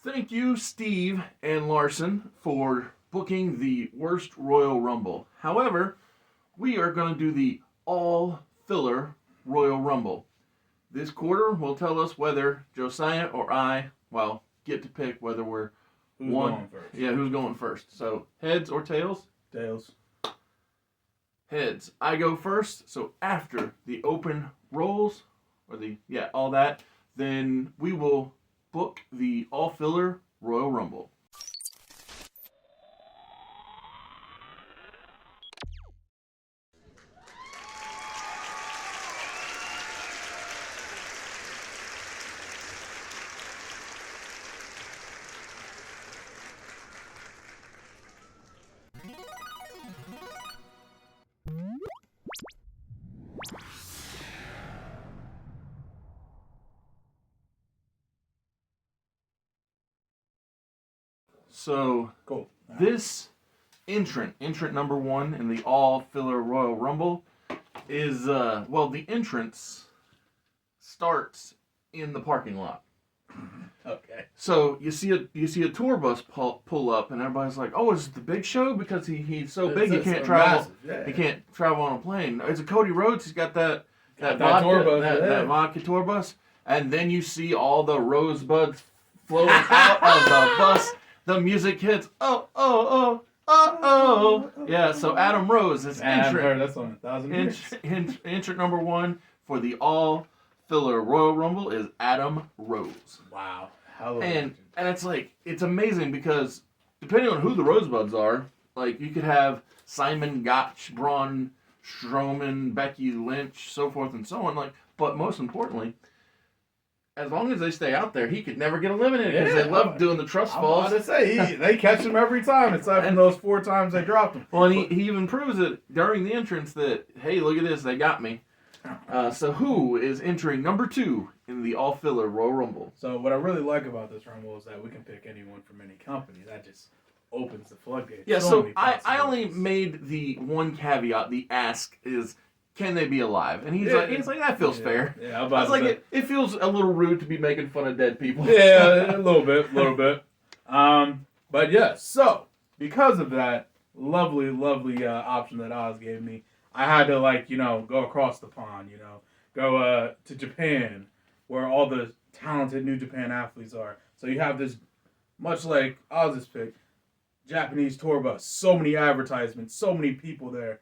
Thank you, Steve and Larson, for booking the worst Royal Rumble. However, we are going to do the all filler Royal Rumble. This quarter will tell us whether Josiah or I, well, get to pick whether we're who's going first. Yeah, who's going first. So, heads or tails? Tails. Heads. I go first. So, after the open rolls, all that, then we will book the all filler Royal Rumble. So, cool. This entrant number 1 in the all filler Royal Rumble is the entrance starts in the parking lot. Okay. So you see a tour bus pull up, and everybody's like, "Oh, is it the Big Show?" Because he's so big he can't travel. He can't travel on a plane. It's a Cody Rhodes. He's got that vodka tour bus, and then you see all the rosebuds flowing out of the bus. The music hits. Oh, oh, oh, oh, oh. Yeah. So Adam Rose is entrant. That's on 1,000 years. Entrant number 1 for the all filler Royal Rumble is Adam Rose. Wow. And it's like, it's amazing because depending on who the Rosebuds are, like you could have Simon Gotch, Braun Strowman, Becky Lynch, so forth and so on. Like, but most importantly, as long as they stay out there, he could never get eliminated because they love doing the trust falls. I was about to say, they catch him every time, aside from those 4 times they dropped him. Well, and he even proves it during the entrance that, hey, look at this, they got me. So who is entering number 2 in the all-filler Royal Rumble? So what I really like about this Rumble is that we can pick anyone from any company. That just opens the floodgates. Yeah, so I only made the one caveat, the ask is, can they be alive? And he's like, that feels fair. Yeah, I was like, it feels a little rude to be making fun of dead people. Yeah, a little bit. But yeah, so because of that lovely option that Oz gave me, I had to go across the pond, go to Japan, where all the talented New Japan athletes are. So you have this, much like Oz's pick, Japanese tour bus, so many advertisements, so many people there.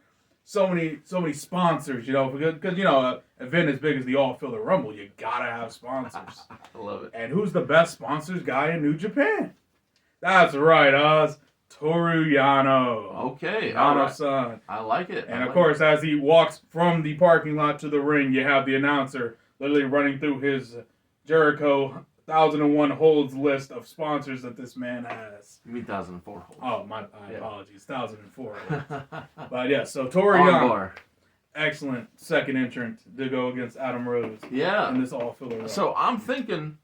So many sponsors, because an event as big as the All Filler Rumble, you gotta have sponsors. I love it. And who's the best sponsors guy in New Japan? That's right, Oz. Toru Yano. Okay, Yano-san. I like it. And of course, as he walks from the parking lot to the ring, you have the announcer literally running through his Jericho 1001 holds list of sponsors that this man has. You mean 1004 holds? Oh, my apologies. 1004 holds. But yeah, so Toru Yano, excellent second entrant to go against Adam Rose. Yeah. In this all-filler run. So I'm thinking,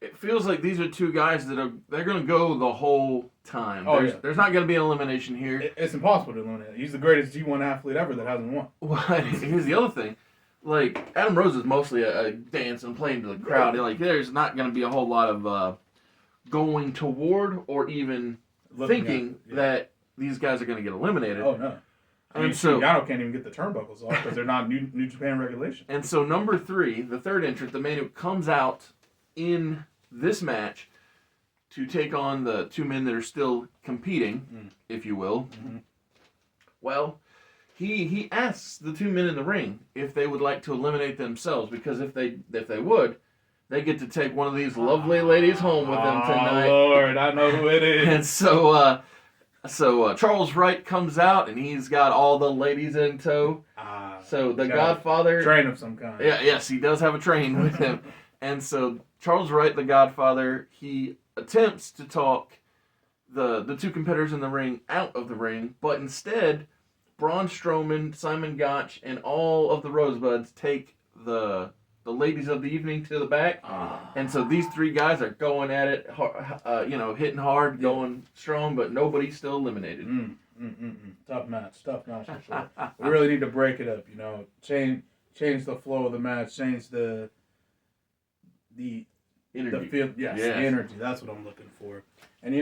it feels like these are 2 guys that they're going to go the whole time. There's not going to be an elimination here. It's impossible to eliminate. He's the greatest G1 athlete ever that hasn't won. Well, here's the other thing. Like, Adam Rose is mostly a dance and playing to the crowd. Like, there's not going to be a whole lot of going toward or even thinking that these guys are going to get eliminated. Oh, no. I mean, Yano can't even get the turnbuckles off because they're not New Japan regulation. And so number 3, the third entrant, the man who comes out in this match to take on the 2 men that are still competing, if you will. Mm-hmm. Well, he asks the 2 men in the ring if they would like to eliminate themselves, because if they would, they get to take one of these lovely ladies home with them tonight. Oh Lord, I know who it is. And so Charles Wright comes out and he's got all the ladies in tow. So the Godfather, train of some kind. Yes, he does have a train with him. And so Charles Wright, the Godfather, he attempts to talk the 2 competitors in the ring out of the ring, but instead, Braun Strowman, Simon Gotch, and all of the Rosebuds take the ladies of the evening to the back. And so these 3 guys are going at it, hitting hard, going strong, but nobody's still eliminated. Tough match for sure. We really need to break it up, change the flow of the match, change the Energy. The energy. That's what I'm looking for. And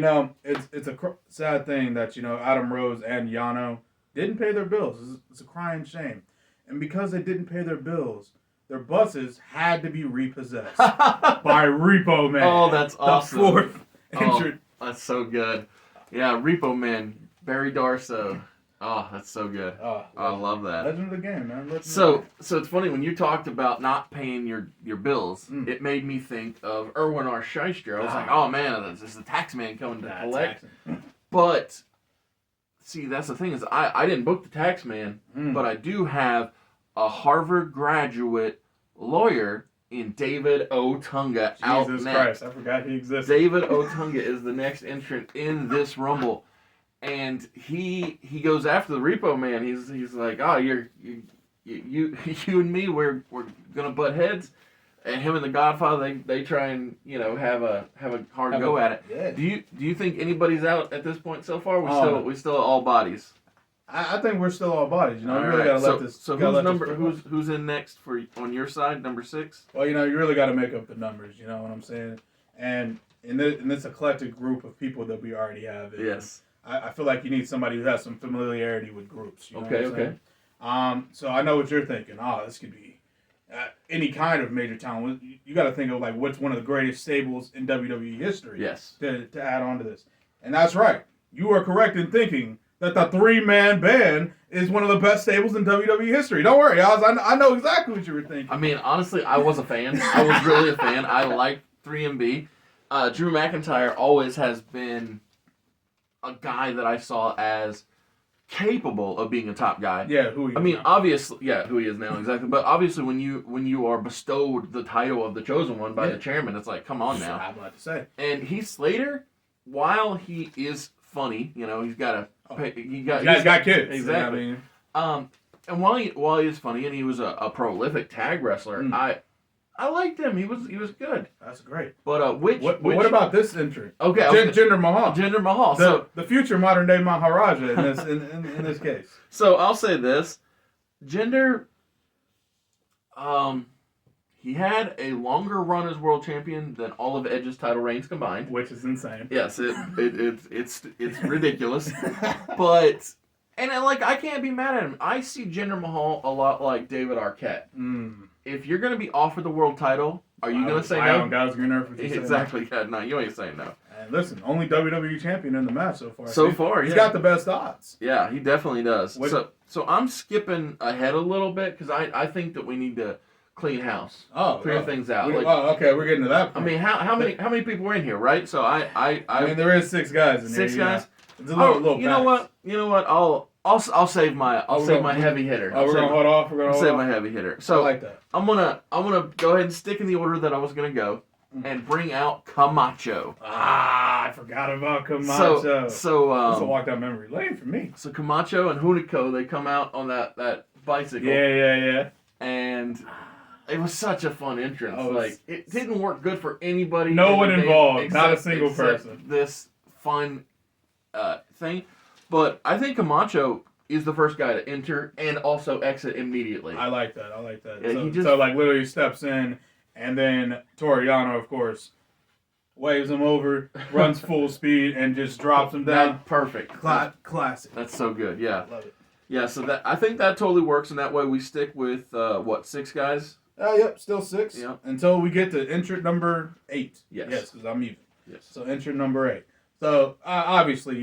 it's a sad thing that Adam Rose and Yano didn't pay their bills. It's a crying shame. And because they didn't pay their bills, their buses had to be repossessed by Repo Man. Oh, that's awesome. The fourth entrant. That's so good. Yeah, Repo Man, Barry Darso. Oh, that's so good. Oh, I love that. Legend of the game, man. So it's funny when you talked about not paying your bills. It made me think of Erwin R. Shyster. I was like, oh man, this is the tax man coming to collect. But see, that's the thing is I didn't book the tax man, but I do have a Harvard graduate lawyer in David Otunga out next. Jesus Christ, I forgot he existed. David Otunga is the next entrant in this Rumble. And he goes after the Repo Man. He's like, oh, you and me, we're gonna butt heads, and him and the Godfather they try and have a hard go at it. Yeah. Do you think anybody's out at this point so far? We still all bodies. I think we're still all bodies. We really right. gotta let this. So who's in next on your side? Number 6. Well, you really gotta make up the numbers. You know what I'm saying? And in this eclectic group of people that we already have. Yes. I feel like you need somebody who has some familiarity with groups. Okay. So I know what you're thinking. This could be any kind of major talent. You got to think of like what's one of the greatest stables in WWE history. Yes. To add on to this, and that's right. You are correct in thinking that the 3-man band is one of the best stables in WWE history. Don't worry, Oz. I know exactly what you were thinking. I mean, honestly, I was a fan. I was really a fan. I liked 3MB. Drew McIntyre always has been a guy that I saw as capable of being a top guy. Yeah, who he is. I mean, now. obviously, who he is now, exactly. But obviously, when you are bestowed the title of the chosen one by the chairman, it's like, come on now. I'm about to say. And Heath Slater, while he is funny, he's got he's got kids. Exactly. And while he is funny and he was a prolific tag wrestler, I liked him. He was good. That's great. But what about this entrant? Okay, Jinder Mahal. Jinder Mahal. The future modern day Maharaja in this case. So I'll say this, Jinder, he had a longer run as world champion than all of Edge's title reigns combined, which is insane. Yes, it's ridiculous, but. And I can't be mad at him. I see Jinder Mahal a lot like David Arquette. If you're going to be offered the world title, are you going to say no? Guys, you're nervous. Exactly. Yeah, no, you ain't saying no. And listen, only WWE champion in the match so far. He's got the best odds. Yeah, he definitely does. So I'm skipping ahead a little bit because I think that we need to clean house. Clear things out. Okay, we're getting to that point. I mean, how many people were in here, right? So I mean, there is 6 guys in here. 6 guys. It's a little you know what? I'll save my heavy hitter. We're gonna hold off. I'll save my heavy hitter. So I like that. I'm gonna go ahead and stick in the order that I was gonna go and bring out Camacho. I forgot about Camacho. So this will walk down memory lane for me. So Camacho and Hunico, they come out on that bicycle. Yeah. And it was such a fun entrance. It didn't work good for anybody. No one involved. Not a single person. This fun thing. But I think Camacho is the first guy to enter and also exit immediately. I like that. Yeah, so literally steps in, and then Toru Yano, of course, waves him over, runs full speed, and just drops him down. Perfect. Classic. That's so good. Yeah. Love it. Yeah. So I think that totally works, and that way we stick with 6 guys. Yep, still 6. Yep. Until we get to entrant number 8. Yes. Yes, because I'm even. Yes. So entrant number 8. So obviously,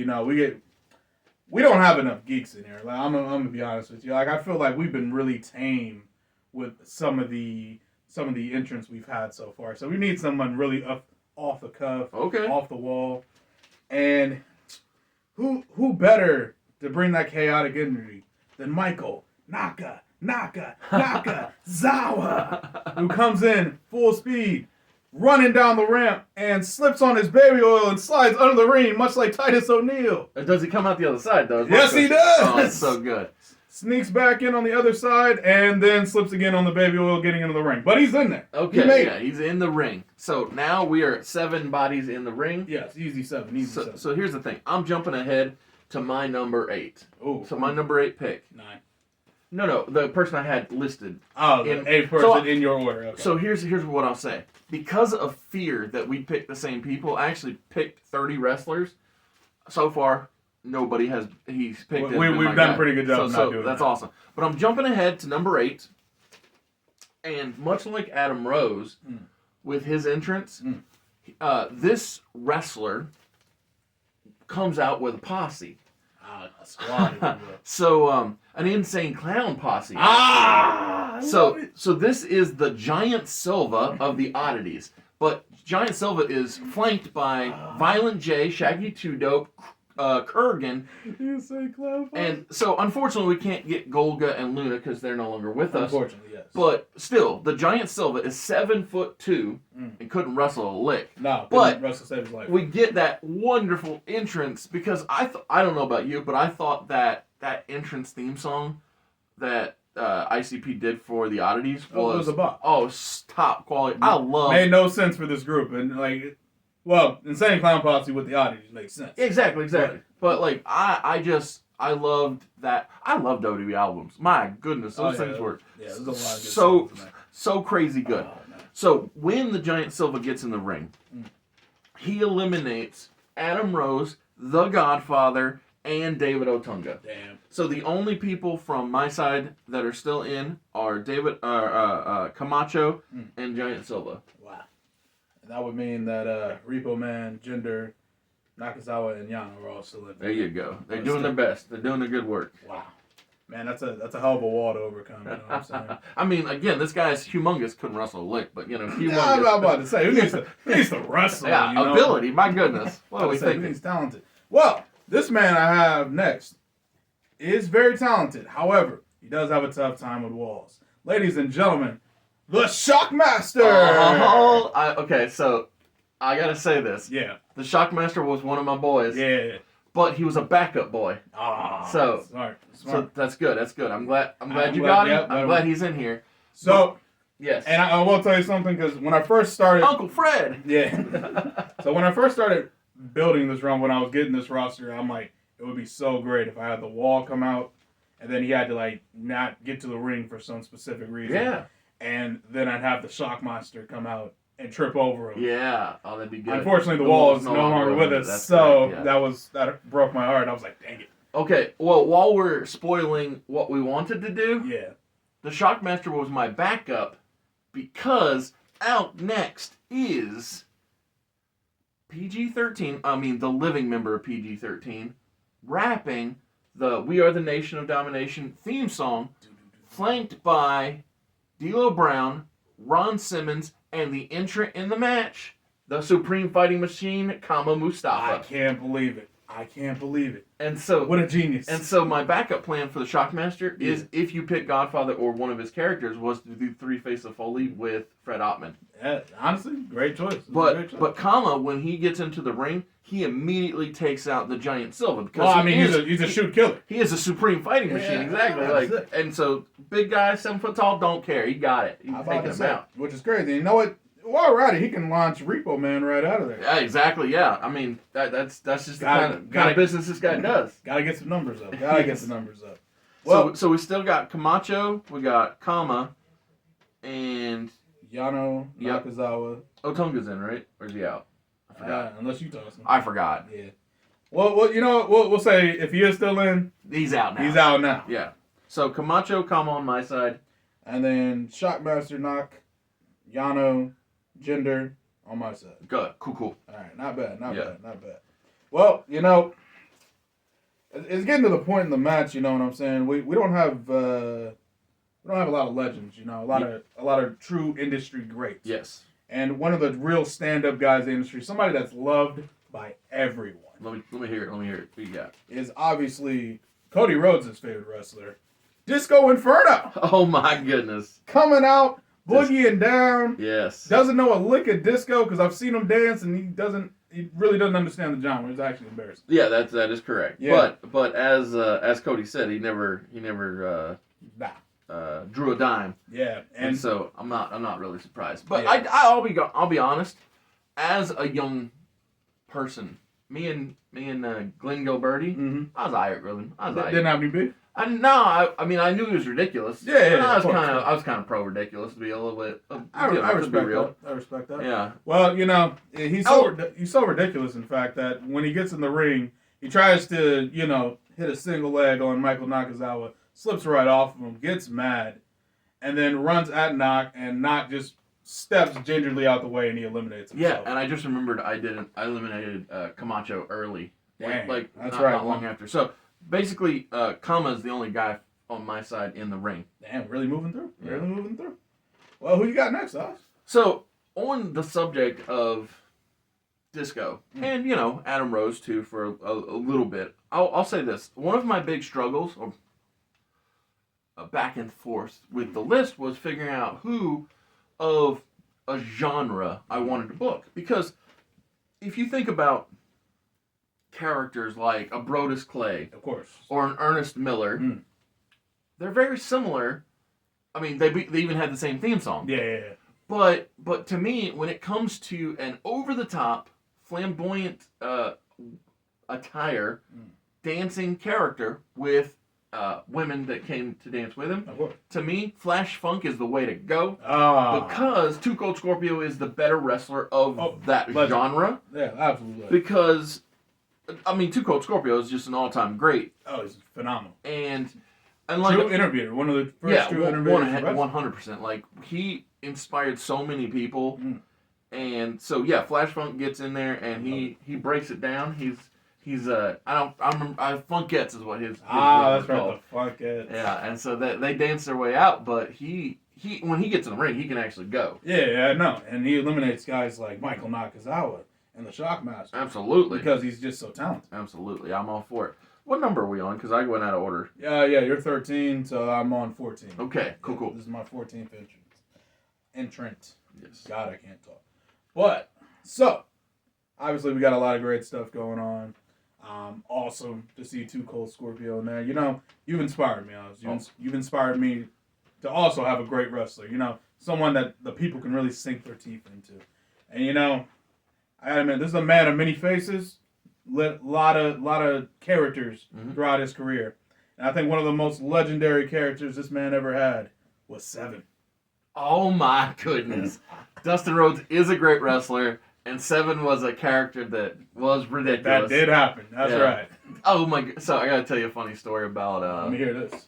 we don't have enough geeks in here. I'm gonna be honest with you. I feel like we've been really tame with some of the entrants we've had so far. So we need someone really off the cuff, off the wall, and who better to bring that chaotic energy than Michael Nakazawa, who comes in full speed, running down the ramp, and slips on his baby oil and slides under the ring, much like Titus O'Neil. Does he come out the other side, though? Yes, he does! Oh, that's so good. Sneaks back in on the other side, and then slips again on the baby oil, getting into the ring. But he's in there. Okay, he's in the ring. So now we are at 7 bodies in the ring. Yes, easy 7. So here's the thing. I'm jumping ahead to my number 8. Ooh. So my number 8 pick. 9. No, the person I had listed. Oh, the eighth person in your order. Okay. So here's what I'll say. Because of fear that we picked the same people, I actually picked 30 wrestlers. So far, nobody has. He's picked. We've done a pretty good job. So that's awesome. But I'm jumping ahead to number 8, and much like Adam Rose, with his entrance, this wrestler comes out with a posse. A squad. So an insane clown posse. So this is the Giant Silva of the Oddities. But Giant Silva is flanked by Violent J, Shaggy 2 Dope, Kurgan. Insane clown posse. And so unfortunately we can't get Golga and Luna because they're no longer with us. Unfortunately, yes. But still, the Giant Silva is 7'2" and couldn't wrestle a lick. No, but wrestle save his life. We get that wonderful entrance because I don't know about you, but I thought that entrance theme song that ICP did for the Oddities was a bop. Top quality. I love. Made no sense for this group, and Insane Clown Posse with the Oddities makes sense. Exactly. But like I loved that. I loved ODB albums. My goodness, those things were there's a lot of good songs, so crazy good. So when the Giant Silva gets in the ring, he eliminates Adam Rose, The Godfather, and David Otunga. Damn. So the only people from my side that are still in are Camacho and Giant Silva. Wow. And that would mean that Repo Man, Jinder, Nakazawa, and Yano are all still in. There you go. They're doing their best. They're doing their good work. Wow. Man, that's a hell of a wall to overcome. You know what I'm saying? I mean, again, this guy's humongous. Couldn't wrestle a lick, but humongous. Yeah, I'm about to say, who needs to wrestle? Yeah, ability. My goodness. What are we thinking? He's talented. Well, this man I have next is very talented. However, he does have a tough time with walls. Ladies and gentlemen, the Shockmaster. Okay, so I gotta say this. Yeah. The Shockmaster was one of my boys. Yeah. But he was a backup boy. So smart. So that's good. I'm glad you got him. I'm glad he's in here. So yes. And I will tell you something, because when I first started, Uncle Fred. Yeah. So when I first started building this run, when I was getting this roster, I'm like, it would be so great if I had the Wall come out, and then he had to not get to the ring for some specific reason. Yeah. And then I'd have the Shockmaster come out and trip over him. Yeah. Oh, that'd be good. Unfortunately, the Wall is no longer with us, so that broke my heart. I was like, dang it. Okay, well, while we're spoiling what we wanted to do, the Shockmaster was my backup because out next is PG-13, the living member of PG-13, rapping the We Are the Nation of Domination theme song, flanked by D'Lo Brown, Ron Simmons, and the entrant in the match, the Supreme Fighting Machine, Kama Mustafa. I can't believe it. And so, what a genius. And so my backup plan for the Shockmaster is, if you pick Godfather or one of his characters, was to do Three Face of Foley with Fred Ottman. Yeah, honestly, great choice. But Kama, when he gets into the ring, he immediately takes out the Giant Silva because he's a shoot killer. He is a supreme fighting machine, exactly. And so big guy, 7 foot tall, don't care. He got it. He's taking him out, which is crazy. You know what? While we're at it, he can launch Repo Man right out of there. Yeah, exactly. Yeah, I mean that's just the kind of business this guy does. Gotta get some numbers up. Well, so we still got Camacho, we got Kama, and Yano, Nakazawa. Otunga's in, right? Or is he out? I forgot. Unless you toss him. I forgot. Yeah. Well, you know, we'll say if he is still in, he's out now. He's out now. Yeah. So Camacho, Kama on my side, and then Shockmaster, Yano, Jinder on my side. Good. Cool. All right. Not bad. Well, it's getting to the point in the match. You know what I'm saying? We don't have a lot of legends. A lot of true industry greats. Yes. And one of the real stand-up guys in the industry, somebody that's loved by everyone. Let me hear it. What you got? Is obviously Cody Rhodes' favorite wrestler, Disco Inferno. Oh my goodness! Coming out. Boogieing down. Yes. Doesn't know a lick of disco because I've seen him dance and he really doesn't understand the genre. It's actually embarrassing. Yeah, that is correct. Yeah. But as Cody said, he never drew a dime. Yeah. And so I'm not really surprised. But yeah. I'll be honest, as a young person, me and Glenn Gilberti, I was alright with him. Didn't have any beef? I mean, I knew he was ridiculous. Yeah, I of course. was kind of pro ridiculous to be a little bit. I respect that. I respect that. Yeah. Well, you know, he's so ridiculous, in fact, that when he gets in the ring, he tries to, you know, hit a single leg on Michael Nakazawa, slips right off of him, gets mad, and then runs at Nak, and Nak just steps gingerly out the way, and he eliminates himself. Yeah, and I just remembered I eliminated Camacho early. Dang, like that's not, right. Not long after. So basically, Kama is the only guy on my side in the ring. Damn, really moving through. Yeah. Really moving through. Well, who you got next, Oz? So on the subject of disco, and you know Adam Rose too for a little bit, I'll say this: one of my big struggles, or back and forth with the list, was figuring out who of a genre I wanted to book, because if you think about characters like a Brodus Clay, Of course. or an Ernest Miller, they're very similar. I mean, they even had the same theme song. Yeah. But to me, when it comes to an over-the-top, flamboyant attire, dancing character with women that came to dance with him, to me, Flash Funk is the way to go. Because Too Cold Scorpio is the better wrestler of that genre. Yeah, absolutely. Because, I mean, Too Cold Scorpio is just an all-time great. Oh, he's phenomenal. And like true innovator, one of the first true innovators. 100%. Like, he inspired so many people, and so yeah, Flash Funk gets in there and he breaks it down. He's Funkettes is what his that's called. right, the Funkettes. Yeah, and so they dance their way out, but he when he gets in the ring, he can actually go. Yeah, no, and he eliminates guys like Michael Nakazawa and the Shockmaster. Absolutely, because he's just so talented. Absolutely, I'm all for it. What number are we on? Because I went out of order. Yeah, you're 13, so I'm on 14. Okay, cool. This is my 14th entrant. Yes. God, I can't talk. But, so, obviously we got a lot of great stuff going on. Awesome to see Too Cold Scorpio in there. You know, you've inspired me, Oz. You've inspired me to also have a great wrestler. You know, someone that the people can really sink their teeth into. And, you know, I gotta admit, this is a man of many faces. A lot of characters throughout his career. And I think one of the most legendary characters this man ever had was Seven. Oh my goodness. Dustin Rhodes is a great wrestler, and Seven was a character that was ridiculous. That did happen. That's right. Oh my god. So I gotta tell you a funny story about let me hear this.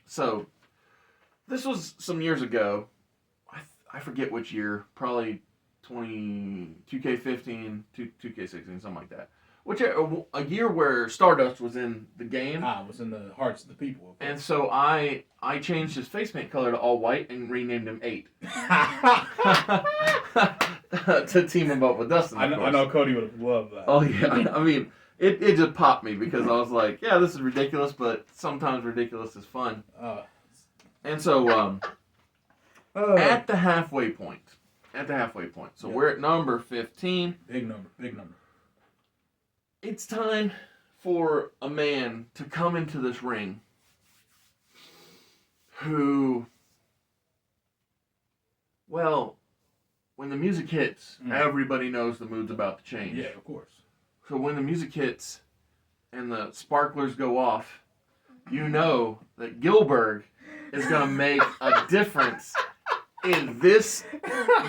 So this was some years ago. I forget which year, probably 2K15, 2K16, something like that. Which a year where Stardust was in the game. Was in the hearts of the people. And so I changed his face paint color to all white and renamed him 8. To team him up with Dustin. I know Cody would have loved that. Oh yeah, I mean it just popped me because I was like, yeah, this is ridiculous, but sometimes ridiculous is fun. And so at the halfway point. So we're at number 15. Big number. It's time for a man to come into this ring who, well, when the music hits, everybody knows the mood's about to change. Yeah, of course. So when the music hits and the sparklers go off, you know that Gilbert is going to make a difference in this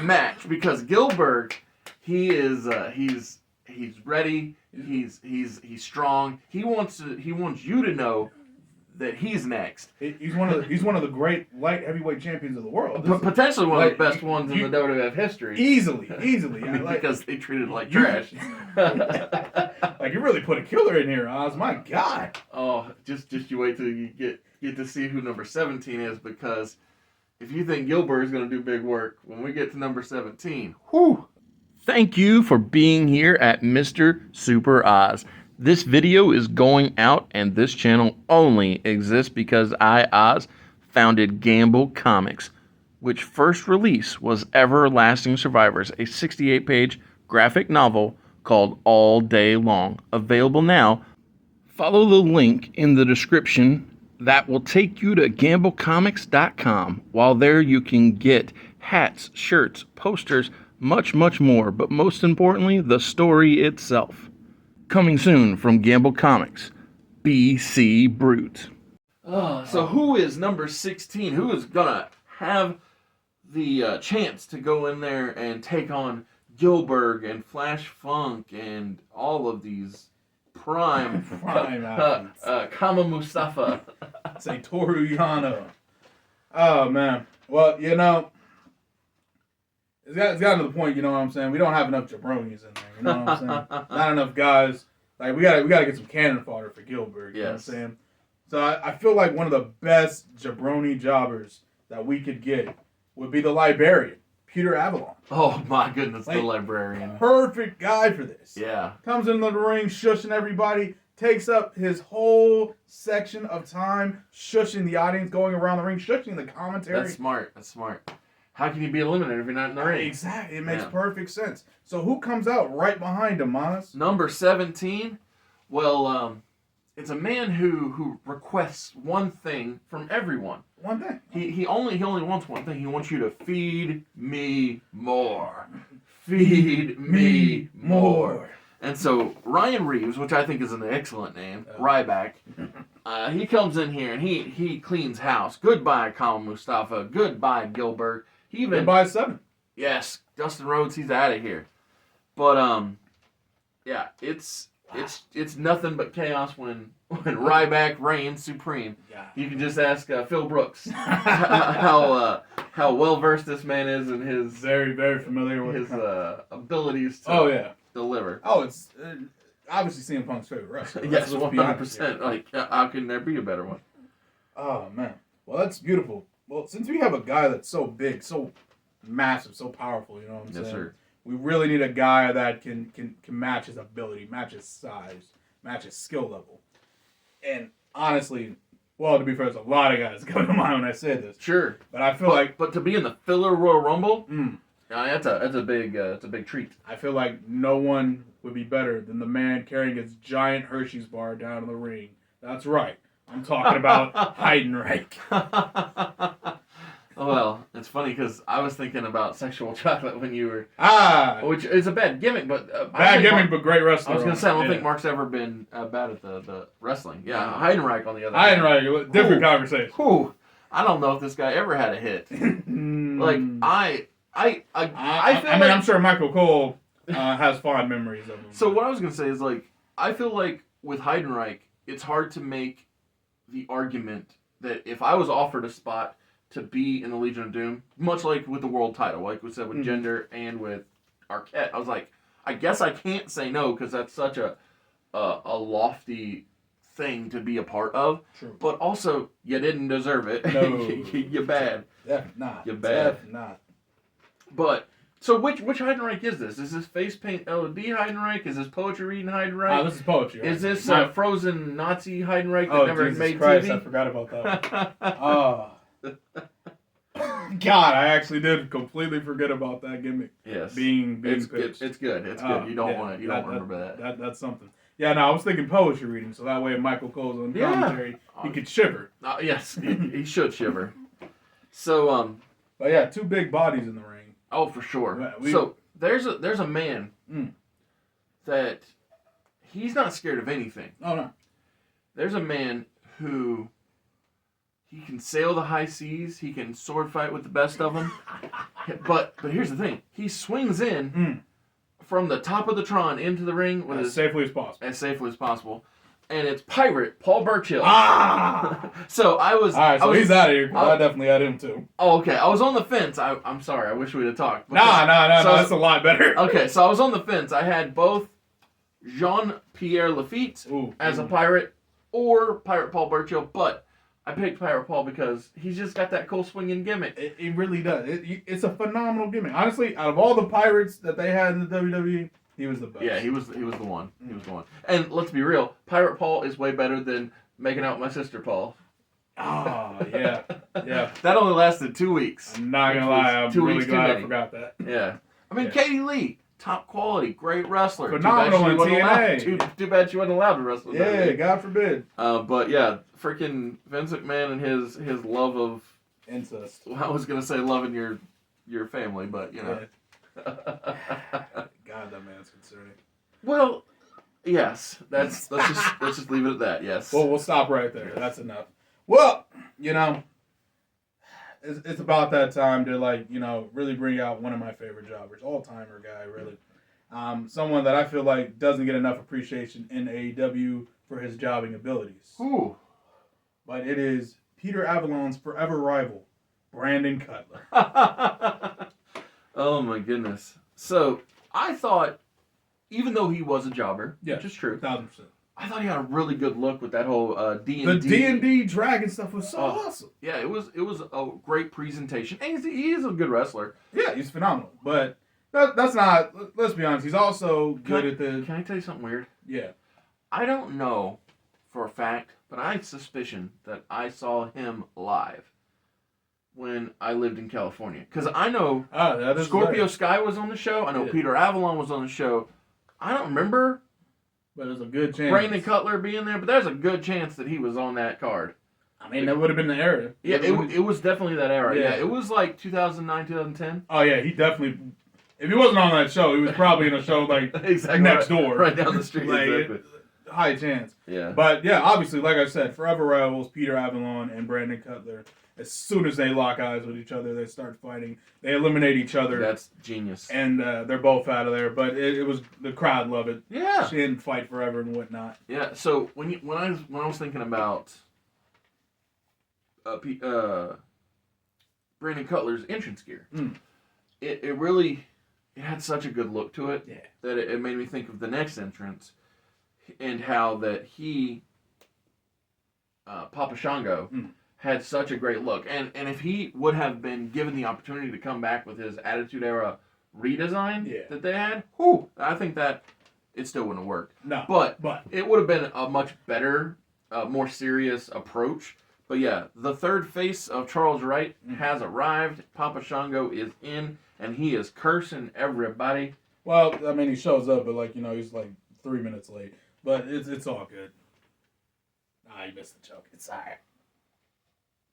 match, because Gilbert, he's ready. He's strong. He wants you to know that he's next. He's one of the great light heavy champions of the world. Potentially one of the best ones in the WWF history. Easily. I mean, because they treat it like trash. Like, you really put a killer in here, Oz. My God. Oh, just you wait till you get to see who number 17 is, because if you think Gilbert is going to do big work, when we get to number 17, whew. Thank you for being here at Mr. Super Oz. This video is going out, and this channel only exists because I, Oz, founded Gamble Comics, which first release was Everlasting Survivors, a 68-page graphic novel called All Day Long. Available now. Follow the link in the description that will take you to gamblecomics.com. While there, you can get hats, shirts, posters, much more, but most importantly, the story itself. Coming soon from Gamble Comics, BC Brute. So who is number 16? Who is gonna have the chance to go in there and take on Gilbert and Flash Funk and all of these prime athletes. Kama Mustafa. Say Toru Yano. Oh man. Well, you know, it's gotten to the point. You know what I'm saying? We don't have enough jabronis in there. You know what I'm saying? Not enough guys. Like we gotta get some cannon fodder for Gilbert. You know what I'm saying? So I feel like one of the best jabroni jobbers that we could get would be the librarian, Peter Avalon. Oh my goodness, like, the librarian. Perfect guy for this. Yeah. Comes into the ring, shushing everybody, takes up his whole section of time, shushing the audience, going around the ring, shushing the commentary. That's smart. How can you be eliminated if you're not in the ring? Exactly. It makes perfect sense. So who comes out right behind him, Manas? Number 17. Well, it's a man who requests one thing from everyone. One thing. He only wants one thing. He wants you to feed me more. Feed me more. And so Ryan Reeves, which I think is an excellent name, Ryback, he comes in here and he cleans house. Goodbye, Kama Mustafa. Goodbye, Gilbert. Goodbye, 7. Yes, Dustin Rhodes. He's out of here. But yeah, it's nothing but chaos when Ryback reigns supreme. Yeah. You can just ask Phil Brooks how well versed this man is in his very familiar with his abilities to deliver. Oh, it's obviously CM Punk's favorite wrestler. Right? Yes, 100%. Like, how can there be a better one? Oh man, well that's beautiful. Well, since we have a guy that's so big, so massive, so powerful, you know what I'm saying? Yes, sir. We really need a guy that can match his ability, match his size, match his skill level. And honestly, well, to be fair, there's a lot of guys coming to mind when I say this. Sure, but I feel but to be in the filler Royal Rumble, that's a big treat. I feel like no one would be better than the man carrying his giant Hershey's bar down in the ring. That's right, I'm talking about Heidenreich. Well, it's funny because I was thinking about sexual chocolate when you were... which is a bad gimmick, but... bad gimmick, but great wrestler. I was going to say, I don't think Mark's ever been bad at the wrestling. Yeah, Heidenreich on the other hand. Heidenreich, different conversation. I don't know if this guy ever had a hit. Like, I'm sure Michael Cole has fond memories of him. So what I was going to say is, like, I feel like with Heidenreich, it's hard to make the argument that if I was offered a spot to be in the Legion of Doom, much like with the world title, like we said with Gender and with Arquette, I was like, I guess I can't say no because that's such a lofty thing to be a part of. True. But also, you didn't deserve it. No. You're bad. Definitely not. You're bad. Definitely not. But, so which Heidenreich is this? Is this face paint LED Heidenreich? Is this poetry reading Heidenreich? This is poetry. Right? Is this frozen Nazi Heidenreich that never Jesus made Christ, TV? I forgot about that one. God, I actually did completely forget about that gimmick. Yes, being pitched. It's good. It's good. You don't want it. You don't remember that. That's something. Yeah, no, I was thinking poetry reading, so that way if Michael Cole's on commentary, he could shiver. Yes, he should shiver. So, but yeah, 2 big bodies in the ring. Oh, for sure. So there's a man that he's not scared of anything. Oh no. There's a man who. He can sail the high seas. He can sword fight with the best of them. But here's the thing. He swings in from the top of the Tron into the ring with as safely as possible. As safely as possible. And it's Pirate Paul Burchill. So I was... All right, so he's out of here. I definitely had him too. Oh, okay. I was on the fence. I'm sorry. I wish we'd have talked. No. That's a lot better. Okay, so I was on the fence. I had both Jean-Pierre Lafitte as a pirate or Pirate Paul Burchill, but... I picked Pirate Paul because he's just got that cool swinging gimmick. It really does. It's a phenomenal gimmick. Honestly, out of all the pirates that they had in the WWE, he was the best. Yeah, he was the one. He was the one. And let's be real, Pirate Paul is way better than making out with my sister Paul. Oh, yeah. Yeah. That only lasted 2 weeks. I'm not going to lie. I'm really glad I forgot that. Yeah. I mean, Katie Lee. Top quality, great wrestler. Phenomenal in TNA. Too bad she wasn't allowed to wrestle. Yeah, God forbid. But yeah, freaking Vince McMahon and his love of incest. Well, I was gonna say loving your family, but you know. Yeah. God, that man's concerning. Well, yes. Let's just leave it at that. Yes. Well, we'll stop right there. That's enough. Well, you know, it's about that time to, like, you know, really bring out one of my favorite jobbers, all-timer guy, really. Someone that I feel like doesn't get enough appreciation in AEW for his jobbing abilities. Ooh. But it is Peter Avalon's forever rival, Brandon Cutler. Oh my goodness. So I thought, even though he was a jobber, which is true, 1,000%. I thought he had a really good look with that whole D&D. The D&D dragon stuff was so awesome. Yeah, it was a great presentation. And he is a good wrestler. Yeah, he's phenomenal. But that's not, let's be honest, he's also good at the... Can I tell you something weird? Yeah. I don't know for a fact, but I have suspicion that I saw him live when I lived in California. Because I know Scorpio Sky was on the show. I know Peter Avalon was on the show. I don't remember... But there's a good chance. Brandon Cutler being there, but there's a good chance that he was on that card. I mean, that would have been the era. Yeah, it was definitely that era. Yeah, it was like 2009, 2010. Oh, yeah, he definitely... If he wasn't on that show, he was probably in a show, like, exactly, next door. Right down the street. Like, exactly. High chance. Yeah. But, yeah, obviously, like I said, forever rivals, Peter Avalon and Brandon Cutler. As soon as they lock eyes with each other, they start fighting. They eliminate each other. That's genius. And they're both out of there. But it was the crowd loved it. Yeah. She didn't fight forever and whatnot. Yeah. So when I was thinking about Brandon Cutler's entrance gear, it really had such a good look to it that it made me think of the next entrance and how that he Papa Shango. Had such a great look. And if he would have been given the opportunity to come back with his Attitude Era redesign that they had, I think that it still wouldn't have worked. No. But it would have been a much better, more serious approach. But yeah, the third face of Charles Wright has arrived. Papa Shango is in, and he is cursing everybody. Well, I mean, he shows up, but, like, you know, he's like 3 minutes late. But it's all good. You missed the joke. It's all right.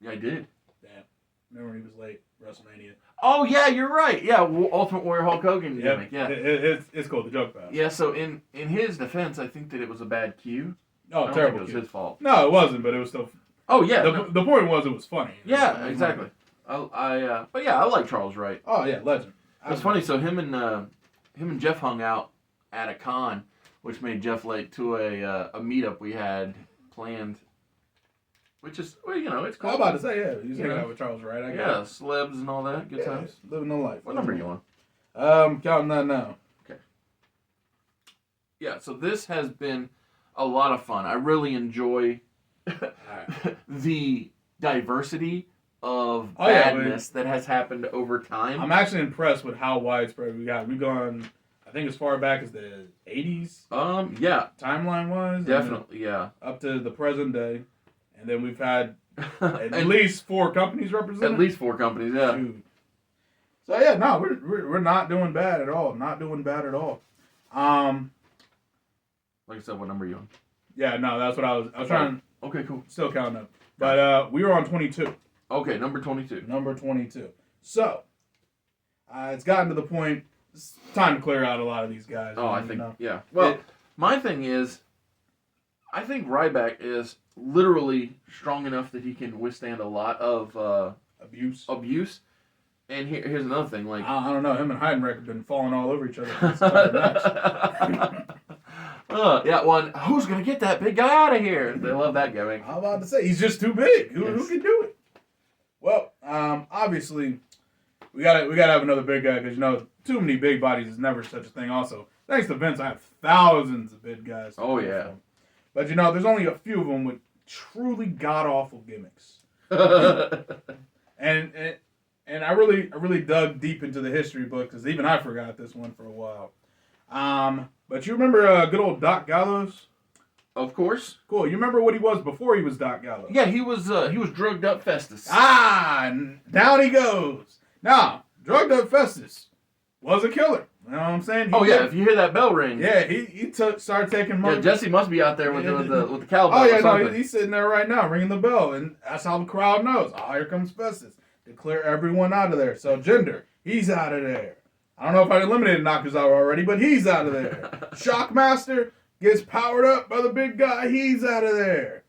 Yeah, I did. Damn. Remember when he was late? WrestleMania. Oh, yeah, you're right. Yeah, Ultimate Warrior Hulk Hogan gimmick. Yeah. It's called the joke pass. Yeah, so in his defense, I think that it was a bad cue. Oh, terrible. It was his fault. No, it wasn't, but it was still... Oh, yeah. The point was it was funny. Yeah, exactly. But yeah, I like Charles Wright. Oh, yeah, legend. It's funny, so him and Jeff hung out at a con, which made Jeff late to a meetup we had planned. Which is, well, you know, it's cool. I was about to say, yeah. He's hanging out with Charles Wright. I guess. Yeah, celebs and all that. Good times. Living the life. What number are you on? Counting that now. Okay. Yeah, so this has been a lot of fun. I really enjoy the diversity of badness that has happened over time. I'm actually impressed with how widespread we got. We've gone, I think, as far back as the 80s. Yeah. Timeline-wise. Definitely, yeah. Up to the present day. And then we've had at least 4 companies represented. At least 4 companies, yeah. Dude. So yeah, no, we're not doing bad at all. Not doing bad at all. Like I said, what number are you on? Yeah, no, that's what I was trying. Okay, cool. Still counting up, but we were on 22. Okay, number 22. Number 22. So it's gotten to the point. It's time to clear out a lot of these guys. Oh, I think yeah. Well, my thing is, I think Ryback is literally strong enough that he can withstand a lot of abuse. And here's another thing, like I don't know, him and Heidenreich have been falling all over each other. Yeah, one. Who's gonna get that big guy out of here? They love that gimmick. I'm about to say he's just too big. Who can do it? Well, obviously, we gotta have another big guy because, you know, too many big bodies is never such a thing. Also, thanks to Vince, I have thousands of big guys. Oh yeah. But, you know, there's only a few of them with truly god-awful gimmicks. And I really dug deep into the history book because even I forgot this one for a while. But you remember good old Doc Gallows? Of course. Cool. You remember what he was before he was Doc Gallows? Yeah, he was drugged up Festus. And down he goes. Now, drugged up Festus was a killer. You know what I'm saying? If you hear that bell ring. Yeah, he started taking money. Yeah, Jesse must be out there with the cowbell. Oh yeah, or something. No, he's sitting there right now ringing the bell, and that's how the crowd knows. Oh, here comes Festus to clear everyone out of there. So Jinder, he's out of there. I don't know if I eliminated Nakazawa already, but he's out of there. Shockmaster gets powered up by the big guy. He's out of there.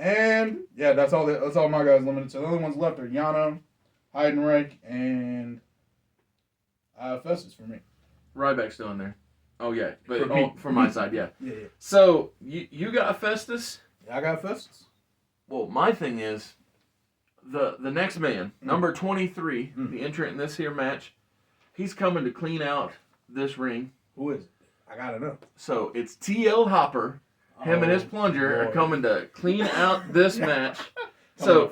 And yeah, that's all. That's all my guys limited. So the only ones left are Yano, Heidenreich, and Festus for me. Ryback's still in there. Oh yeah, but For me. from my side, yeah. Yeah. So you got Festus. Yeah, I got Festus. Well, my thing is the next man, number 23, the entrant in this here match. He's coming to clean out this ring. Who is it? I gotta know. So it's TL Hopper. Him and his plunger are coming to clean out this match. So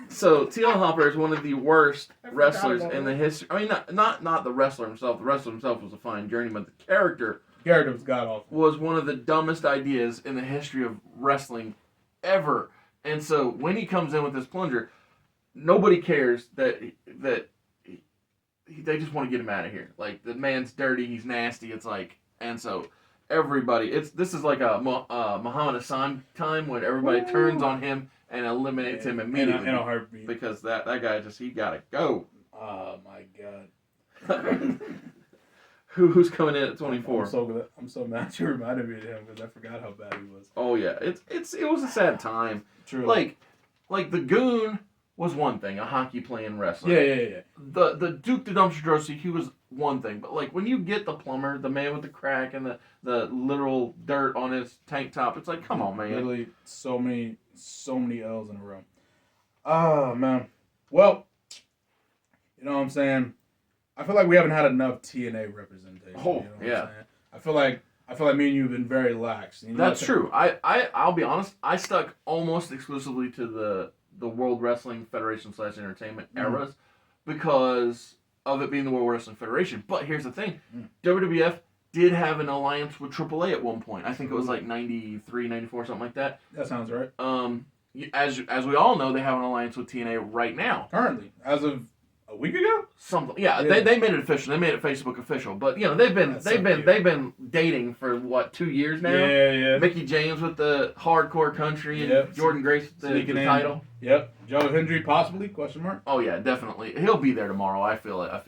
TL Hopper is one of the worst wrestlers in the history. I mean, not the wrestler himself. The wrestler himself was a fine journeyman. The character was god awful. Was one of the dumbest ideas in the history of wrestling ever. And so when he comes in with this plunger, nobody cares that they just want to get him out of here. Like, the man's dirty, he's nasty. It's like, and so everybody, this is like a Muhammad Hassan time when everybody turns on him and eliminates him immediately. In a heartbeat. Because that guy he gotta go. Oh my god. Who's coming in at 24? I'm so mad you reminded me of him because I forgot how bad he was. Oh yeah, it was a sad time. True. Like the Goon was one thing, a hockey playing wrestler. Yeah. The Duke the Dumpster Drosy, he was one thing, but like when you get the plumber, the man with the crack and the literal dirt on his tank top, it's like, come on, man. Literally so many L's in a row. Oh man. Well, you know what I'm saying? I feel like we haven't had enough TNA representation. Oh, you know what yeah. I'm saying? I feel like me and you have been very lax. You know, That's true. I'll be honest. I stuck almost exclusively to the World Wrestling Federation / Entertainment eras because of it being the World Wrestling Federation. But here's the thing: WWF did have an alliance with AAA at one point. I think it was like 93, 94, something like that. That sounds right. As we all know, they have an alliance with TNA right now. Currently, as of a week ago? Something, yeah. They made it official. They made it Facebook official. But you know, they've been dating for what, 2 years now. Yeah. Mickey James with the hardcore country and Jordan Grace with the title. Yep. Joe Hendry possibly? Question mark. Oh yeah, definitely. He'll be there tomorrow. I feel it. I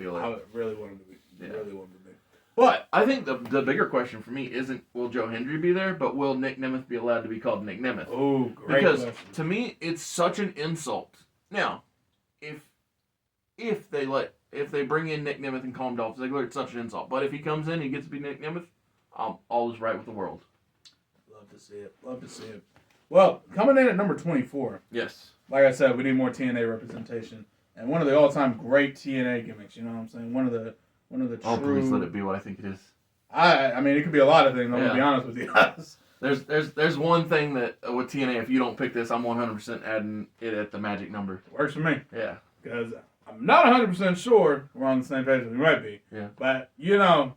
really want him to be. Yeah. Really want him to be. But I think the bigger question for me isn't will Joe Hendry be there, but will Nick Nemeth be allowed to be called Nick Nemeth? Oh, great because question. To me, it's such an insult. Now, if they bring in Nick Nemeth and call him Dolph Ziggler, it's such an insult. But if he comes in and he gets to be Nick Nemeth, all is right with the world. Love to see it. Well, coming in at number 24. Yes. Like I said, we need more TNA representation. And one of the all-time great TNA gimmicks, you know what I'm saying? One of the true... Oh, please let it be what I think it is. I mean, it could be a lot of things, I'm going to be honest with you. There's one thing that with TNA, if you don't pick this, I'm 100% adding it at the magic number. Works for me. Yeah. Because I'm not 100% sure we're on the same page as we might be. Yeah. But, you know,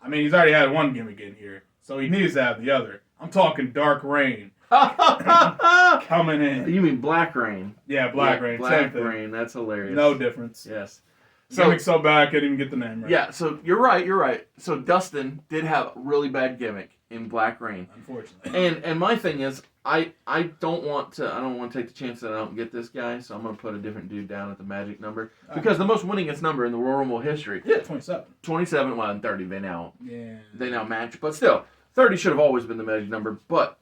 I mean, he's already had one gimmick in here, so he needs to have the other. I'm talking Dark Reign. Coming in. You mean Black Reign? Yeah, Black Reign. Black Reign. That's hilarious. No difference. Yes. Gimmick so bad I couldn't even get the name right. Yeah, so you're right. So Dustin did have a really bad gimmick in Black Reign. Unfortunately. And my thing is, I don't want to take the chance that I don't get this guy, so I'm gonna put a different dude down at the magic number. Because the most winningest number in the Royal Rumble history. Yeah, 27. 27, well, and 30 they now match. But still, 30 should have always been the magic number. But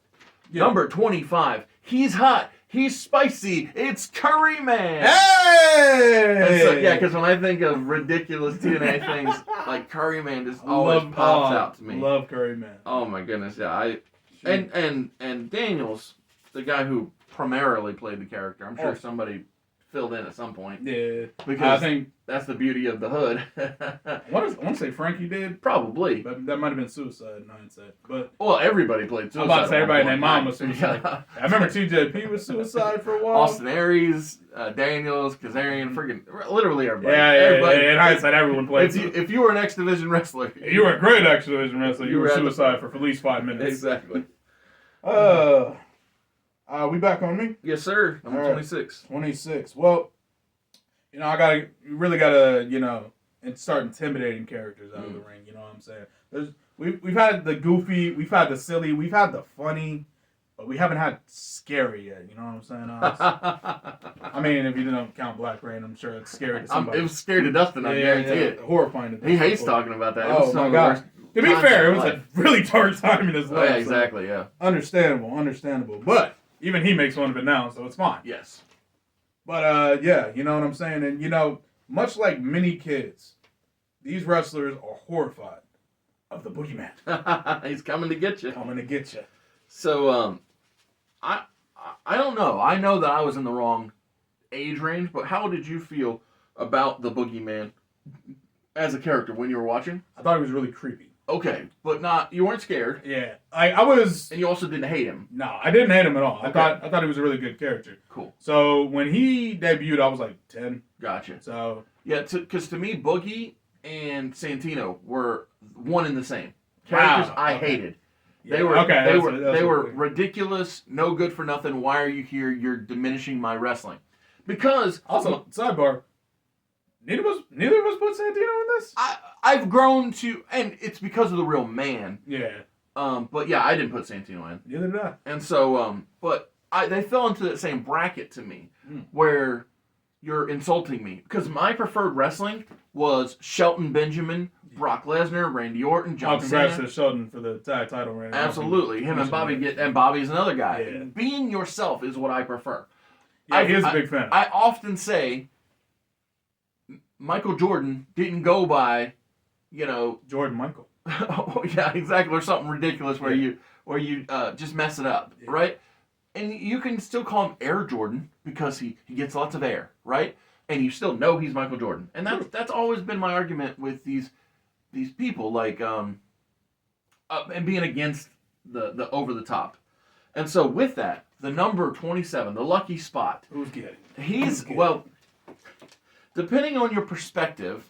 number 25, he's hot. He's spicy. It's Curry Man. Hey! So, yeah, because when I think of ridiculous TNA things, like Curry Man just always pops out to me. Love Curry Man. Oh my goodness, yeah. And Daniels, the guy who primarily played the character, I'm sure somebody filled in at some point. Yeah. Because I think that's the beauty of the hood. I want to say Frankie did. Probably. But that might have been Suicide in hindsight. But well, everybody played Suicide. I'm about to say everybody named Mom was Suicide. Yeah. I remember TJP was Suicide for a while. Austin Aries, Daniels, Kazarian, freaking literally everybody. Yeah. Everybody. In hindsight, everyone played. If you were an X Division wrestler, you were a great X Division wrestler. You were Suicide for at least 5 minutes. Exactly. We back on me? Yes, sir. I'm 26. 26. Well, you know, you really gotta, you know, and start intimidating characters out of the ring. You know what I'm saying? We've had the goofy, we've had the silly, we've had the funny, but we haven't had scary yet. You know what I'm saying? I mean, if you don't count Black Rain, I'm sure it's scary to somebody. It was scary to Dustin. I guarantee it. Horrifying. He hates talking about that. Oh my god. To be fair, it was a really dark time in his life. Yeah, exactly. Yeah. Understandable. But Even he makes fun of it now, so it's fine. Yes. But yeah, you know what I'm saying? And you know, much like many kids, these wrestlers are horrified of the boogeyman. He's coming to get you. Coming to get you. So, I don't know. I know that I was in the wrong age range, but how did you feel about the boogeyman as a character when you were watching? I thought he was really creepy. Okay, but you weren't scared. Yeah, I was. And you also didn't hate him. No, I didn't hate him at all. Okay. I thought he was a really good character. Cool. So when he debuted, I was like 10. Gotcha. So yeah, because to me, Boogie and Santino were one and the same characters. Wow. I Okay. hated. yeah, They were okay. they were ridiculous, no good for nothing. Why are you here? You're diminishing my wrestling. Because Also, sidebar. Neither of us put Santino in this. I've grown to, and it's because of the real man. Yeah. But yeah, I didn't put Santino in, Neither did I. and so but they fell into that same bracket to me, where you're insulting me because my preferred wrestling was Shelton Benjamin, Brock Lesnar, Randy Orton, John Congrats Cena. to Sheldon for the tag title reign. Absolutely, him and Bobby and Bobby's another guy. Yeah. Being yourself is what I prefer. Yeah, he is a big fan. I often say Michael Jordan didn't go by, Jordan Michael. oh, yeah, exactly, or something ridiculous where you just mess it up, right? And you can still call him Air Jordan because he gets lots of air, right? And you still know he's Michael Jordan, and that's always been my argument with these people, like and being against the over the top. And so with that, the number 27, the lucky spot. Who's getting? Well, depending on your perspective,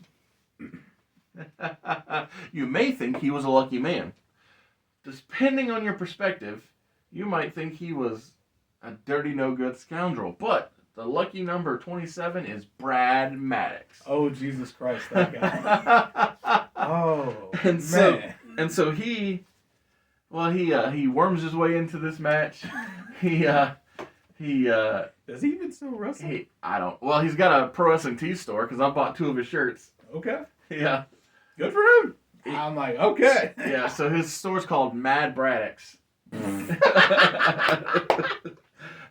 you may think he was a lucky man. Depending on your perspective, you might think he was a dirty, no-good scoundrel. But the lucky number 27 is Brad Maddox. Oh, Jesus Christ, that guy. Oh, And man. so he worms his way into this match. Does he even still wrestle? He's got a pro wrestling tee store because I bought 2 of his shirts. Okay. Yeah. Good for him. I'm like, okay. Yeah, so his store's called Mad Braddock's.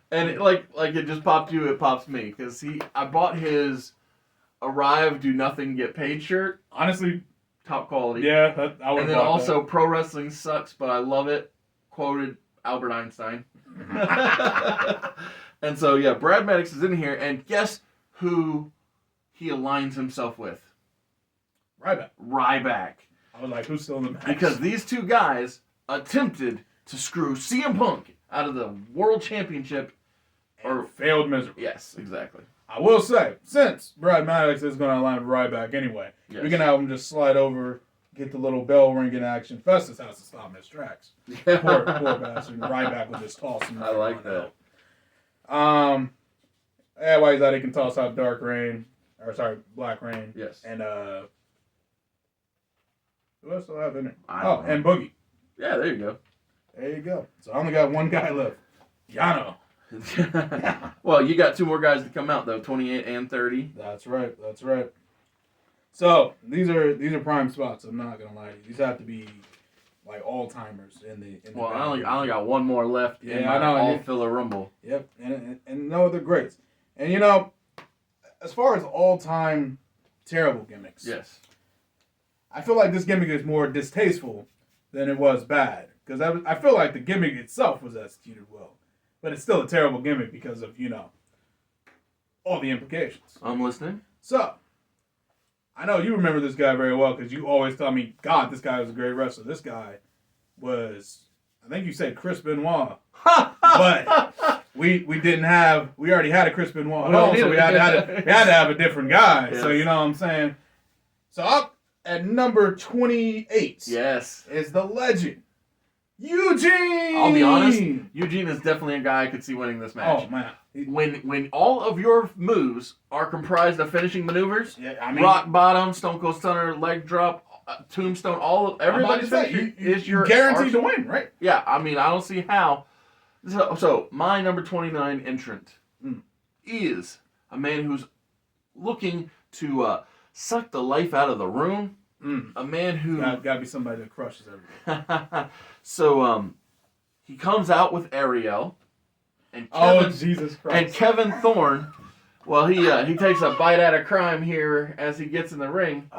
And it just popped you, it pops me. Because I bought his Arrive, Do Nothing, Get Paid shirt. Honestly, Top quality. yeah, I would. And then also, Pro Wrestling Sucks, but I love it. Quoted Albert Einstein. And so, yeah, Brad Maddox is in here, and guess who he aligns himself with? Ryback. I was like, who's still in the match? Because these two guys attempted to screw CM Punk out of the World Championship. Or failed miserably. Yes, exactly. I will say, since Brad Maddox is going to align with Ryback anyway, Yes. we can have him just slide over, get the little bell ringing action. Festus has to stop him in his tracks. Poor bastard. Ryback would just toss him. I like that. Yeah, why is that? He can toss out Black Rain. Yes. And who else do I have in there? I don't know. And Boogie. Yeah, there you go. There you go. So I only got one guy left. Yano. Well, you got 2 more guys to come out though, 28 and 30. That's right. So these are prime spots. I'm not gonna lie to you. These have to be like all timers in the. Well, I only got 1 more left. Yeah, in my I know. All filler rumble. Yep, and no other greats. And as far as all time terrible gimmicks, Yes. I feel like this gimmick is more distasteful than it was bad because I feel like the gimmick itself was executed well, but it's still a terrible gimmick because of all the implications. I'm listening. So, I know you remember this guy very well because you always tell me, God, this guy was a great wrestler. This guy was, I think you said Chris Benoit, but we already had a Chris Benoit at home, so we had to have a different guy. Yes. So you know what I'm saying. So up at number 28, Yes. is the legend Eugene. I'll be honest, Eugene is definitely a guy I could see winning this match. Oh man. When all of your moves are comprised of finishing maneuvers, Yeah, I mean, rock bottom, Stone Cold Stunner, leg drop, tombstone, everybody's finisher is your guaranteed arsenal. to win, right? Yeah, I mean, I don't see how. So my number 29 entrant is a man who's looking to suck the life out of the room. A man who Gotta be somebody that crushes everything. So he comes out with Ariel, And Jesus Christ. And Kevin Thorne, well, he takes a bite out of crime here as he gets in the ring.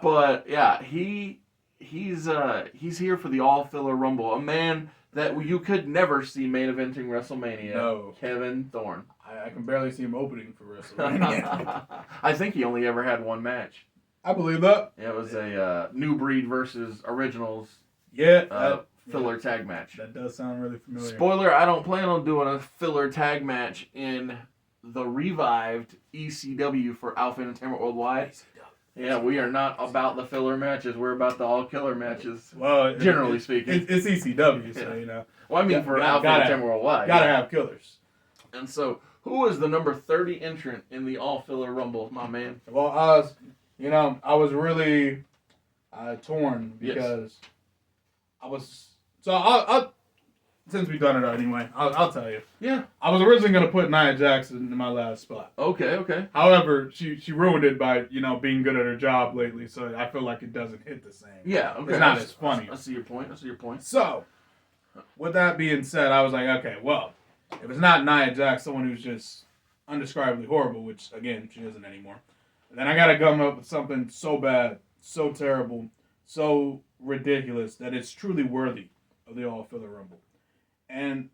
But yeah, he's here for the all filler Rumble. A man that you could never see main eventing WrestleMania. No. Kevin Thorne. I can barely see him opening for WrestleMania. I think he only ever had one match. I believe that. It was a New Breed versus Originals filler tag match. That does sound really familiar. Spoiler, I don't plan on doing a filler tag match in the revived ECW for Alpha Entertainment Worldwide. Yeah, we are not about the filler matches. We're about the all-killer matches, generally speaking. It's ECW, so, you know. Well, I mean, for Alpha Entertainment Worldwide. Gotta have killers. And so, who is the number 30 entrant in the all-filler Rumble, my man? Well, I was really torn because I was... So, I'll since we've done it anyway, I'll tell you. Yeah. I was originally going to put Nia Jackson in my last spot. Okay. However, she ruined it by, being good at her job lately, so I feel like it doesn't hit the same. Yeah, okay. It's not as funny. I see your point. So, with that being said, I was like, okay, well, if it's not Nia Jax, someone who's just undescribably horrible, which, again, she isn't anymore, then I got to come up with something so bad, so terrible, so ridiculous that it's truly worthy of the all-filler Rumble. And,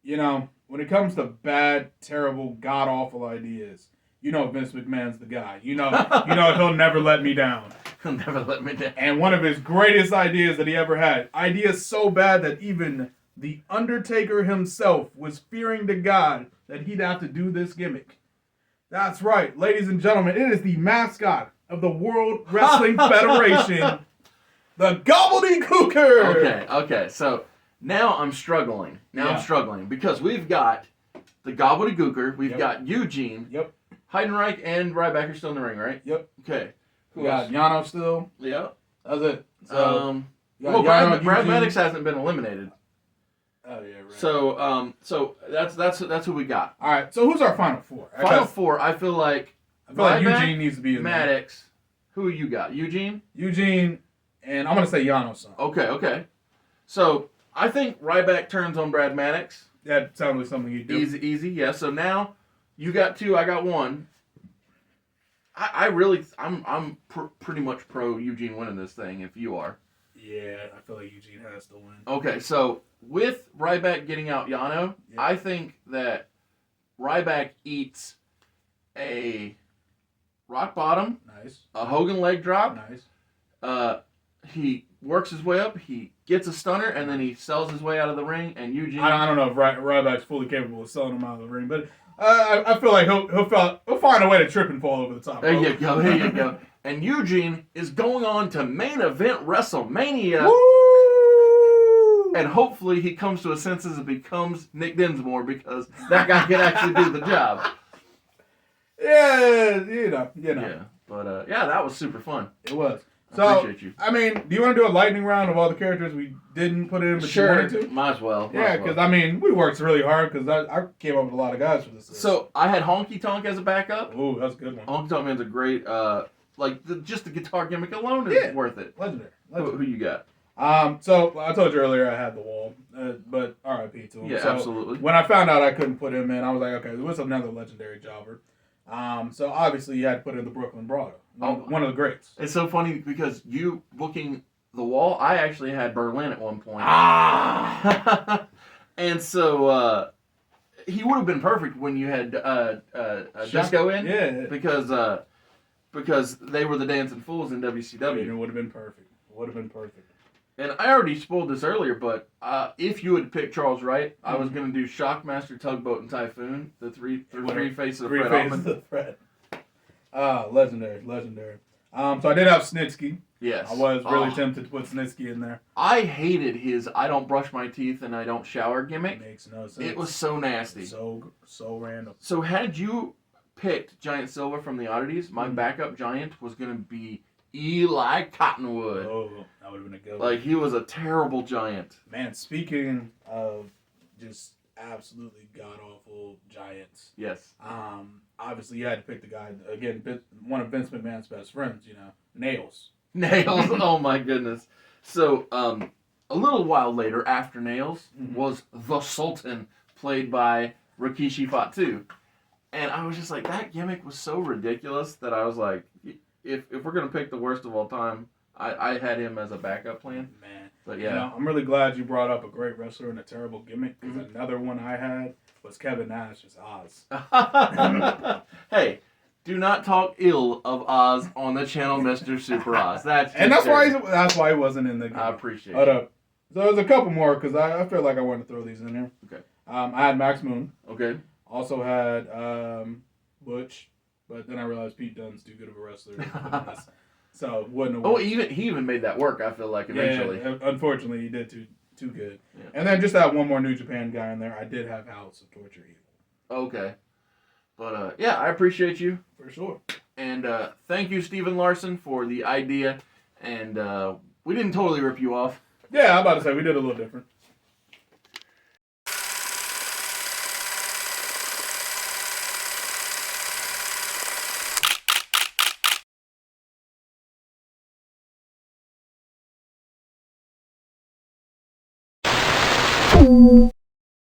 when it comes to bad, terrible, god-awful ideas, Vince McMahon's the guy. He'll never let me down. He'll never let me down. And one of his greatest ideas that he ever had, ideas so bad that even The Undertaker himself was fearing to God that he'd have to do this gimmick. That's right, ladies and gentlemen, it is the mascot of the World Wrestling Federation, the Gobbledygooker! Okay, so... Now I'm struggling. I'm struggling because we've got the Gobbledygooker, we've got Eugene, Heidenreich, and Ryback are still in the ring, right? Yep. Okay. We got Yano still. Yep. That's it. So, Brad Maddox hasn't been eliminated. Oh yeah, right. So that's who we got. All right. So who's our final four? Final four. I feel like Eugene needs to be in Maddox. Who you got? Eugene, and I'm gonna say Yano-san. Okay. So. I think Ryback turns on Brad Maddox. That sounds like something he'd do. Easy, yeah. So now you got two, I got one. I'm pretty much pro Eugene winning this thing. If you are, yeah, I feel like Eugene has to win. Okay, so with Ryback getting out Yano, I think that Ryback eats a rock bottom, a Hogan leg drop, he works his way up, he gets a stunner, and then he sells his way out of the ring, and Eugene... I don't know if Ryback's fully capable of selling him out of the ring, but I feel like he'll find a way to trip and fall over the top. There you go. And Eugene is going on to main event WrestleMania. Woo! And hopefully he comes to his senses and becomes Nick Dinsmore, because that guy can actually do the job. Yeah, you know. Yeah, but that was super fun. It was. So, I appreciate you. I mean, do you want to do a lightning round of all the characters we didn't put in, but you wanted to? Might as well. Yeah, because, we worked really hard, because I came up with a lot of guys for this list. So, I had Honky Tonk as a backup. Ooh, that's a good one. Honky Tonk Man's a great, just the guitar gimmick alone is worth it. Legendary. Who you got? So, I told you earlier I had the Wall, but RIP to him. Yeah, so absolutely. When I found out I couldn't put him in, I was like, okay, what's another legendary jobber? So obviously you had to put in the Brooklyn Brawler, one of the greats. It's so funny because you booking the Wall, I actually had Berlin at one point. And so he would have been perfect when you had Disco in. Yeah. Because they were the Dancing Fools in WCW. It would have been perfect. And I already spoiled this earlier, but if you had picked Charles Wright, I was going to do Shockmaster, Tugboat, and Typhoon, the three faces of Fred Hoffman. Legendary. So I did have Snitsky. Yes. I was really tempted to put Snitsky in there. I hated his I don't brush my teeth and I don't shower gimmick. It makes no sense. It was so nasty. So random. So had you picked Giant Silver from the Oddities, my backup Giant was going to be Eli Cottonwood. Oh, that would have been a good one. Like, he was a terrible Giant. Man, speaking of just absolutely god-awful Giants. Yes. Obviously, you had to pick the guy, again, one of Vince McMahon's best friends, Nails. Nails, oh my goodness. So, a little while later, after Nails, was the Sultan, played by Rikishi Fatu. And I was just like, that gimmick was so ridiculous that I was like, if we're going to pick the worst of all time, I had him as a backup plan. Man. But yeah. You know, I'm really glad you brought up a great wrestler and a terrible gimmick, because another one I had was Kevin Nash as Oz. Hey, do not talk ill of Oz on the channel, Mr. Super Oz. That's why he wasn't in the game. I appreciate it. So there's a couple more, because I feel like I want to throw these in here. Okay. I had Max Moon. Okay. Also had Butch, but then I realized Pete Dunne's too good of a wrestler. So wouldn't have worked. He even made that work, I feel like, eventually. Yeah, unfortunately, he did too good. Yeah. And then just that one more New Japan guy in there. I did have House of Torture Evil. Okay. But, yeah, I appreciate you. For sure. And thank you, Steven Larson, for the idea. And we didn't totally rip you off. Yeah, I'm about to say, we did a little different.